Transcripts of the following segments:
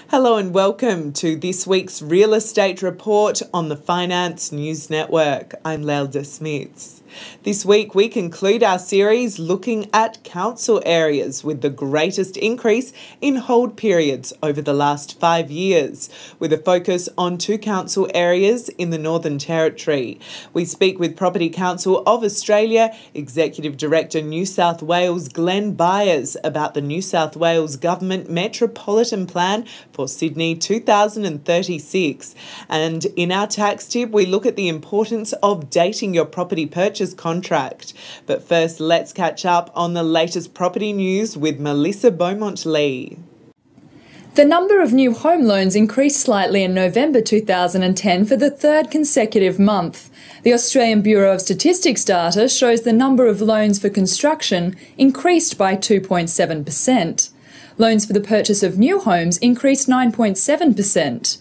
Hello and welcome to this week's Real Estate Report on the Finance News Network. I'm Lelda Smits. This week we conclude our series looking at council areas with the greatest increase in hold periods over the last 5 years, with a focus on 2 council areas in the Northern Territory. We speak with Property Council of Australia Executive Director New South Wales Glenn Byers about the New South Wales Government Metropolitan Plan for Sydney 2036. And in our tax tip, we look at the importance of dating your property purchase contract. But first, let's catch up on the latest property news with Melissa Beaumont-Lee. The number of new home loans increased slightly in November 2010 for the third consecutive month. The Australian Bureau of Statistics data shows the number of loans for construction increased by 2.7%. Loans for the purchase of new homes increased 9.7%.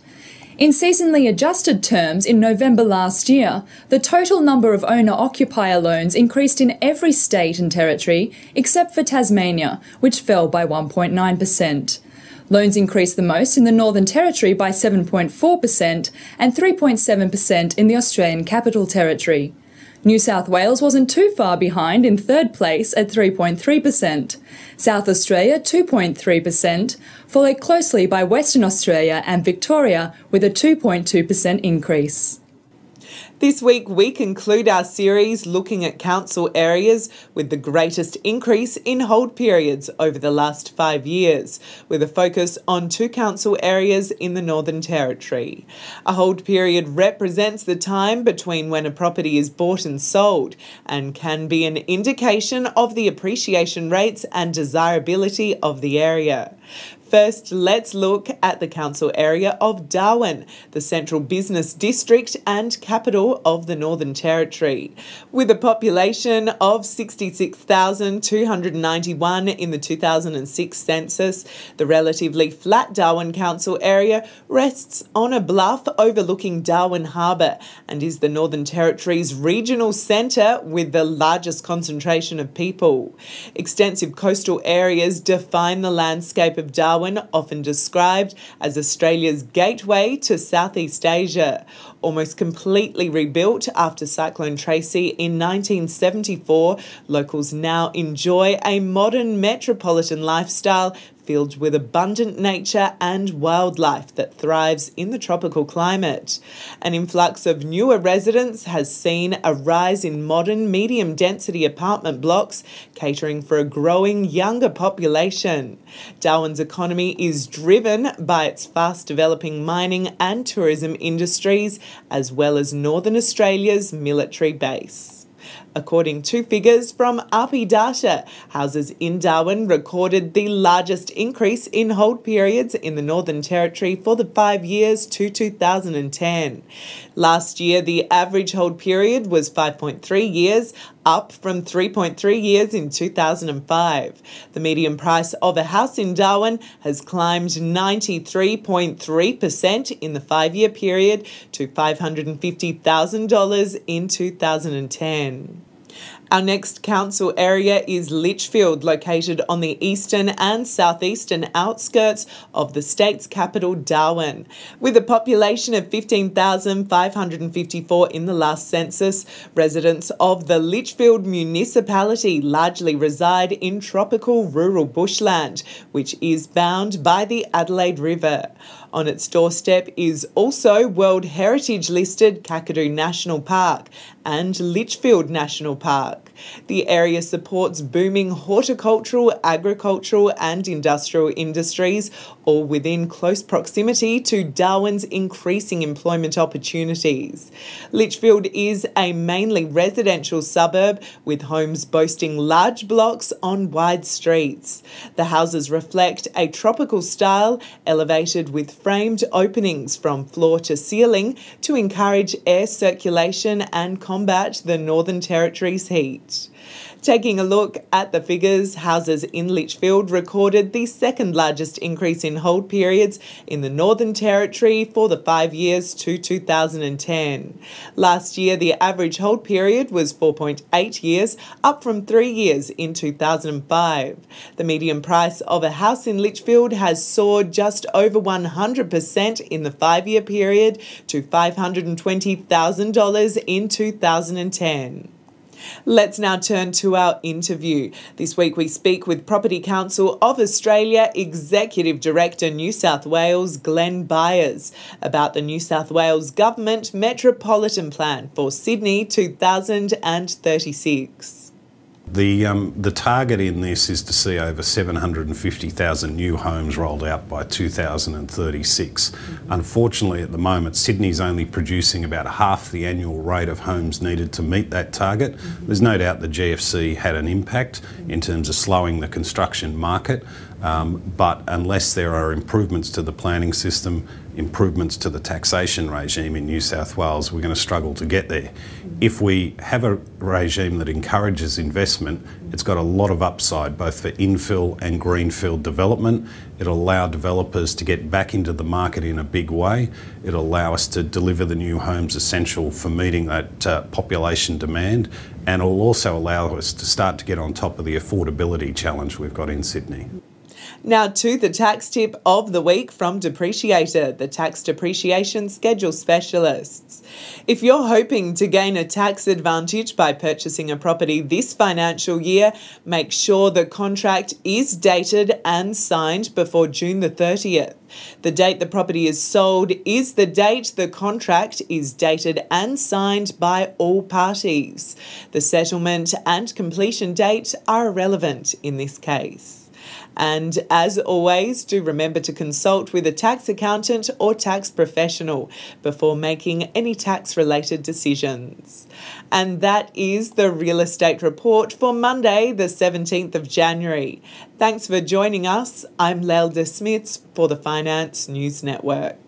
In seasonally adjusted terms, in November last year, the total number of owner-occupier loans increased in every state and territory except for Tasmania, which fell by 1.9%. Loans increased the most in the Northern Territory by 7.4% and 3.7% in the Australian Capital Territory. New South Wales wasn't too far behind in third place at 3.3%. South Australia 2.3%, followed closely by Western Australia and Victoria with a 2.2% increase. This week we conclude our series looking at council areas with the greatest increase in hold periods over the last 5 years, with a focus on 2 council areas in the Northern Territory. A hold period represents the time between when a property is bought and sold and can be an indication of the appreciation rates and desirability of the area. First, let's look at the council area of Darwin, the central business district and capital of the Northern Territory. With a population of 66,291 in the 2006 census, the relatively flat Darwin council area rests on a bluff overlooking Darwin Harbour and is the Northern Territory's regional centre with the largest concentration of people. Extensive coastal areas define the landscape of Darwin, often described as Australia's gateway to Southeast Asia. Almost completely rebuilt after Cyclone Tracy in 1974, locals now enjoy a modern metropolitan lifestyle filled with abundant nature and wildlife that thrives in the tropical climate. An influx of newer residents has seen a rise in modern medium-density apartment blocks, catering for a growing younger population. Darwin's economy is driven by its fast-developing mining and tourism industries, as well as Northern Australia's military base. According to figures from RP Data, houses in Darwin recorded the largest increase in hold periods in the Northern Territory for the 5 years to 2010. Last year, the average hold period was 5.3 years, up from 3.3 years in 2005. The median price of a house in Darwin has climbed 93.3% in the 5-year period to $550,000 in 2010. Our next council area is Litchfield, located on the eastern and southeastern outskirts of the state's capital, Darwin. With a population of 15,554 in the last census, residents of the Litchfield municipality largely reside in tropical rural bushland, which is bound by the Adelaide River. On its doorstep is also World Heritage listed Kakadu National Park and Litchfield National Park. The area supports booming horticultural, agricultural and industrial industries, all within close proximity to Darwin's increasing employment opportunities. Litchfield is a mainly residential suburb with homes boasting large blocks on wide streets. The houses reflect a tropical style, elevated with framed openings from floor to ceiling to encourage air circulation and combat the Northern Territory's heat. Taking a look at the figures, houses in Litchfield recorded the second largest increase in hold periods in the Northern Territory for the 5 years to 2010. Last year, the average hold period was 4.8 years, up from 3 years in 2005. The median price of a house in Litchfield has soared just over 100% in the 5-year period to $520,000 in 2010. Let's now turn to our interview. This week we speak with Property Council of Australia Executive Director New South Wales Glenn Byers about the New South Wales Government Metropolitan Plan for Sydney 2036. The target in this is to see over 750,000 new homes rolled out by 2036. Unfortunately, at the moment, Sydney's only producing about half the annual rate of homes needed to meet that target. There's no doubt the GFC had an impact in terms of slowing the construction market, but unless there are improvements to the planning system, improvements to the taxation regime in New South Wales, we're going to struggle to get there. If we have a regime that encourages investment, it's got a lot of upside, both for infill and greenfield development. It'll allow developers to get back into the market in a big way. It'll allow us to deliver the new homes essential for meeting that population demand, and it'll also allow us to start to get on top of the affordability challenge we've got in Sydney. Now to the tax tip of the week from Depreciator, the tax depreciation schedule specialists. If you're hoping to gain a tax advantage by purchasing a property this financial year, make sure the contract is dated and signed before June the 30th. The date the property is sold is the date the contract is dated and signed by all parties. The settlement and completion date are irrelevant in this case. And as always, do remember to consult with a tax accountant or tax professional before making any tax-related decisions. And that is the Real Estate Report for Monday, the 17th of January. Thanks for joining us. I'm Lelda Smits for the Finance News Network.